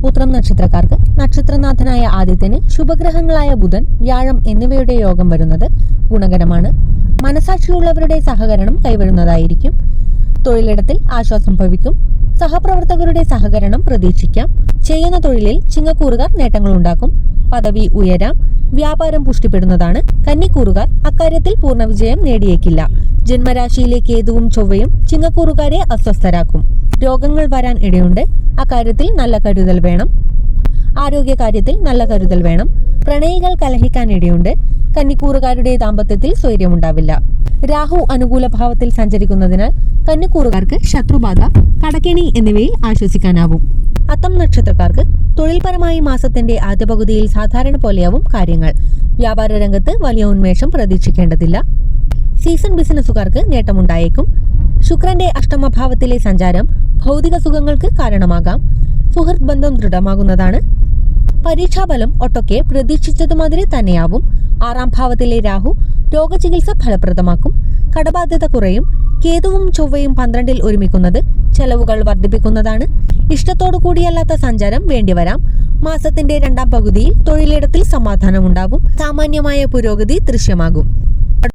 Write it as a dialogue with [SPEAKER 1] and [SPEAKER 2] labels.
[SPEAKER 1] ഉത്രം നക്ഷത്രക്കാർക്ക് നക്ഷത്രനാഥനായ ആദിത്യന് ശുഭഗ്രഹങ്ങളായ ബുധൻ, വ്യാഴം എന്നിവയുടെ യോഗം വരുന്നത് ഗുണകരമാണ്. മനസാക്ഷിയുള്ളവരുടെ സഹകരണം കൈവരുന്നതായിരിക്കും. തൊഴിലിടത്തിൽ ആശ്വാസം ഭവിക്കും. സഹപ്രവർത്തകരുടെ സഹകരണം പ്രതീക്ഷിക്കാം. ചെയ്യുന്ന തൊഴിലിൽ ചിങ്ങക്കൂറുകാർ നേട്ടങ്ങളുണ്ടാക്കും. പദവി ഉയരാം. വ്യാപാരം പുഷ്ടിപ്പെടുന്നതാണ്. കന്നിക്കൂറുകാർ അക്കാര്യത്തിൽ പൂർണ്ണ വിജയം നേടിയേക്കില്ല. ജന്മരാശിയിലെ കേതുവും ചൊവ്വയും ചിങ്ങക്കൂറുകാരെ അസ്വസ്ഥരാക്കും. രോഗങ്ങൾ വരാൻ ഇടയുണ്ട്. അക്കാര്യത്തിൽ നല്ല കരുതൽ വേണം. ആരോഗ്യകാര്യത്തിൽ നല്ല കരുതൽ വേണം. പ്രണയികൾ കലഹിക്കാൻ ഇടയുണ്ട്. കന്നിക്കൂറുകാരുടെ ദാമ്പത്യത്തിൽ സ്വൈര്യമുണ്ടാവില്ല. രാഹു അനുകൂല ഭാവത്തിൽ സഞ്ചരിക്കുന്നതിനാൽ കന്നിക്കൂറുകാർക്ക് ശത്രുബാധ, കടക്കെണി എന്നിവയിൽ ആശ്വസിക്കാനാവും. അത്തം നക്ഷത്രക്കാർക്ക് തൊഴിൽപരമായി മാസത്തിന്റെ ആദ്യ പകുതിയിൽ സാധാരണ പോലെയാവും കാര്യങ്ങൾ. വ്യാപാര രംഗത്ത് വലിയ ഉന്മേഷം പ്രതീക്ഷിക്കേണ്ടതില്ല. സീസൺ ബിസിനസ്സുകാർക്ക് നേട്ടമുണ്ടായേക്കും. ശുക്രന്റെ അഷ്ടമഭാവത്തിലെ സഞ്ചാരം ഭൗതിക സുഖങ്ങൾക്ക് കാരണമാകാം. സുഹൃത്ത് ബന്ധം ദൃഢമാകുന്നതാണ്. പരീക്ഷാഫലം ഒട്ടൊക്കെ പ്രതീക്ഷിച്ചതുമാതിരി തന്നെയാവും. 6ാം ഭാവത്തിലെ രാഹു രോഗചികിത്സ ഫലപ്രദമാക്കും. കടബാധ്യത കുറയും. കേതുവും ചൊവ്വയും 12ൽ ഒരുമിക്കുന്നത് ചെലവുകൾ വർദ്ധിപ്പിക്കുന്നതാണ്. ഇഷ്ടത്തോടു കൂടിയല്ലാത്ത സഞ്ചാരം വേണ്ടിവരാം. മാസത്തിന്റെ 2ാം പകുതിയിൽ തൊഴിലിടത്തിൽ സമാധാനമുണ്ടാവും. സാമാന്യമായ പുരോഗതി ദൃശ്യമാകും.